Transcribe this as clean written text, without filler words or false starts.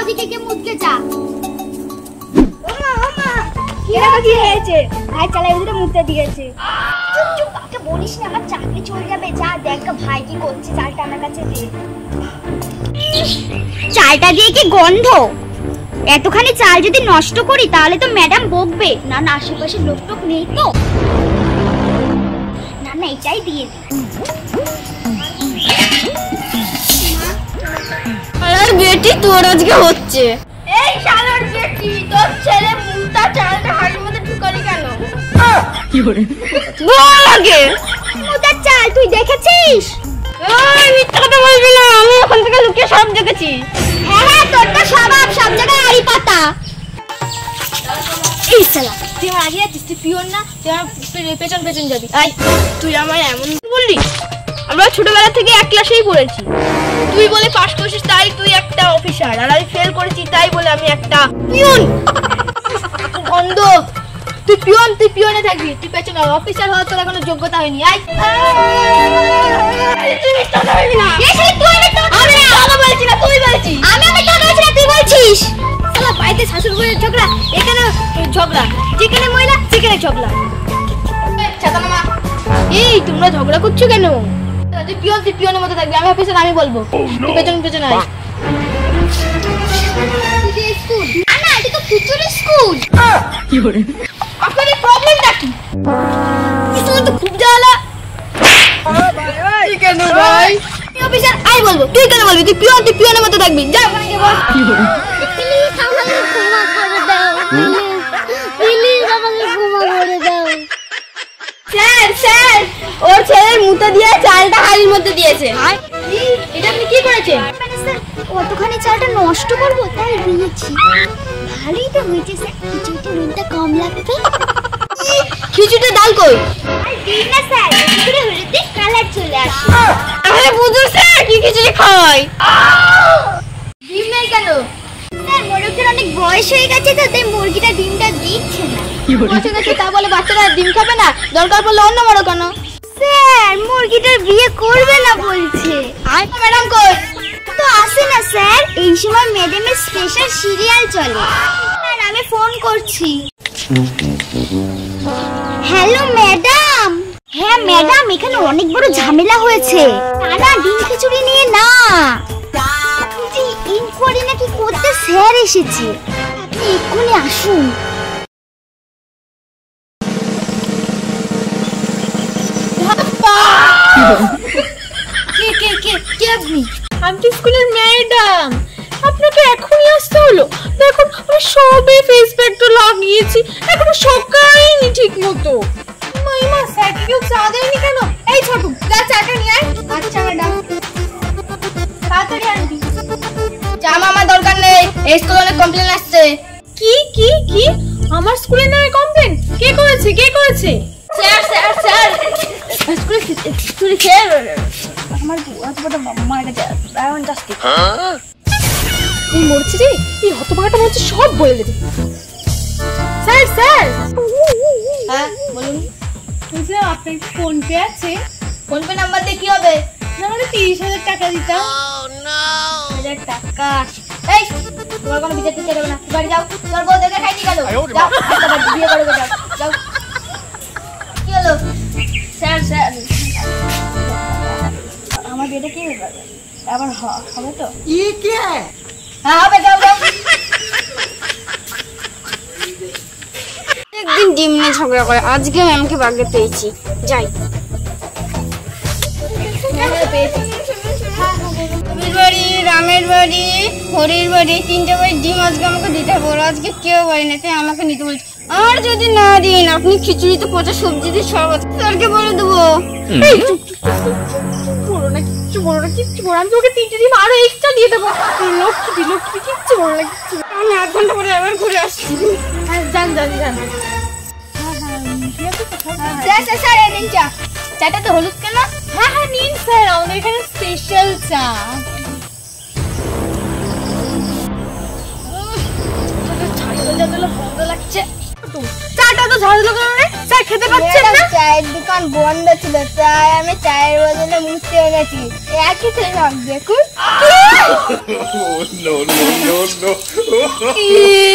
ওদিকে গিয়ে মুতকে যা। কি হয়েছে? ভাই চালাই ওদিকে মুততে দিয়েছে। চুপ চুপ, কাকে বলিস না, আমার চাকরি চলে যাবে। যা দেখ ভাই কি করছে, চালটা আমার কাছে দে। চালটা দিয়ে কি গন্ধ? এতখানি চাল যদি নষ্ট করি তাহলে তো ম্যাডাম বকবে। না না, আশেপাশে লোক টোক নেই তো। না না, এটাই দিয়ে দিই। আর বেটি তোর আজকে হচ্ছে। এই শালার বেটি, তোর ছেলে মুতা চালটা হাড়ির মধ্যে ঢুকালি কেন? কি করে বল আগে। মুতা চাল তুই দেখেছিস? এই মিথ্যা কথা বলবি না, আমি ওখান থেকে লুকিয়ে সব দেখেছি। হ্যাঁ হ্যাঁ, তোর তো স্বভাব সব জায়গায় আড়ি পাতা। এই শালা, তুই আমার আগে যাচ্ছিস, তুই পিওর না, তুই আমার পেছন পেছন যাবি। তুই আমায় এমন বললি? আমরা ছোটবেলা থেকে এক ক্লাসেই পড়েছি। তুই বলে পাস করেছিস তাই তুই একটা অফিসার, আর আমি ফেল করেছি তাই বলে আমি একটা পিওন। অন্ধ, তুই পিওন, তুই পিওনে থাকবি, তুই পেছনে অফিসার হওয়ার তোর এখনো যোগ্যতা হয়নি। আয় তুই মিথ্যা কথা বলবি না। আমি কথা বলছি না, তুই বলছিস। আমি কথা বলছি না, তুই বলছিস। শালা বাড়িতে শাশুড়ি বউয়ের ঝগড়া, এখানে ঝগড়া, যেখানে মহিলা সেখানে ঝগড়া। ছাতা নামা। এই তোমরা ঝগড়া করছো কেন? তুই পিওন, তুই পিওনের মতো থাকবি, আমি অফিসার, আমি বলবো। তুই পেছন পেছন আয়। না না, এটা তো খিচুড়ি স্কুল। কি করে? আপনাদের প্রবলেমটা কি? তোমার তো খুব জ্বালা। কেন ভাই? অফিসার আই বলবো, তুই কেন বলবি? তুই পিওন, তুই পিওনের মতো থাকবি। যা ওখানে গিয়ে বল। কি করে? প্লিজ আমাকে ক্ষমা করে দাও, প্লিজ আমাকে ক্ষমা করে দাও। স্যার স্যার, ওর ছেলের মুতে দিয়ে চালটা হাড়ির মধ্যে দিয়েছে। এটা আপনি কি করেছেন? মানে স্যার, কতখানি চালটা নষ্ট করবো তাই দিয়েছি। ভালোই তো হয়েছে স্যার, খিচুড়িটা নুনটা কম লাগবে। খিচুড়িতে ডাল কই? আর দিন না স্যার, খিচুড়ি হলুদে কালার চলে আসে। তাহলে বুঝো স্যার কি খিচুড়ি খাওয়াই। ডিম নেই কেন? স্যার, মোরগটার অনেক বয়স হয়ে গেছে তো, তাই মুরগিটা ডিমটা দিচ্ছে না। বসে গেছে তা বলে বাচ্চারা ডিম খাবে না? দরকার পড়লে অন্য বড় কেন? স্যার, মুরগিটার বিয়ে করবে না বলছে। আর ম্যাডাম কই? তো আসে না স্যার, এই সময় ম্যাডামের স্পেশাল সিরিয়াল চলে। স্যার, আমি ফোন করছি। Hello madam. হ্যাঁ ম্যাডাম, এখানে অনেক বড় ঝামেলা হয়েছে। না ডিম খিচুড়ি নিয়ে না, ইনকোয়ারি নাকি করতে স্যার এসেছে। আপনি এক্ষুনি আসুন। আমি তো স্কুলের ম্যাডাম, আপনাকে এখনই আসতে হলো? দেখুন আমি সবে ফেস প্যাকটা লাগিয়েছি, এখনো শুকায়নি ঠিক মতো। মাইমা স্যার কেউ চা দেয়নি কেন? এই ছোটু, যা চাটা নিয়ে আয়। আচ্ছা ম্যাডাম, তাড়াতাড়ি আনবি। চা আমার দরকার নেই, এই স্কুলে অনেক কমপ্লেন আসছে। কি কি কি? আমার স্কুলে নয় কমপ্লেন? কে করেছে, কে করেছে? স্যার স্যার স্যার, স্কুলে খেয়ে আমার অতটা মারা গেছে, এখন যাচ্ছি। এই মরছে রে, এই হতভাগাটা মরছে, সব বলে দেবে। Sir sir. হ্যাঁ বলুন। বুঝলাম আপনার ফোন পে আছে? ফোন পে নাম্বার দিয়ে কি হবে? নাহলে 30,000 টাকা দিতাম। 1000 টাকা? এই তোমার কোনো বিচার দিতে হবে না, বাড়ি যাও। তোর বউ দেখে খাইনি গেল, যাও একটা বিয়ে করবে, যাও যাও। কি হলো? স্যার স্যার, আমার বিয়েটা কি আবার হবে তো? হ্যাঁ হবে, যাও যাও। একদিন ডিম নিয়ে ঝগড়া করে, আজকে ম্যামকে বাগে পেয়েছি, যাই। বাড়ি, রামের বাড়ি, হরির বাড়ি, 3টে বাড়ি ডিম আজকে আমাকে দিতে হবে। ওরা আজকে কেউ বাড়ি না, তাই আমাকে নিতে বলছে। আর যদি না দিন, আপনি খিচুড়ি তো পচা সবজি দিয়ে সব স্যারকে বলে দেবো। বলো না কিচ্ছু, বলো না কিচ্ছু, বলো আমি তোকে 3টে ডিম আরো এক্সট্রা দিয়ে দেবো। লক্ষ্মী লক্ষ্মী, কিচ্ছু বলো না, কিচ্ছু। আমি 8 ঘন্টা পরে আবার ঘুরে আসছি। যান যান যান। স্যার স্যার স্যার, এই নিন চা। চাটা তো হলুদ কেন? হ্যাঁ হ্যাঁ নিন স্যার, আমাদের এখানে স্পেশাল চা। চাটা তো ঝাল লাগছে, স্যার খেতে পাচ্ছেন না? চায়ের দোকান বন্ধ ছিল, তাই আমি চায়ের বদলে মুছতে গেছি। একই তো সব দেখুন। no, no, no, no.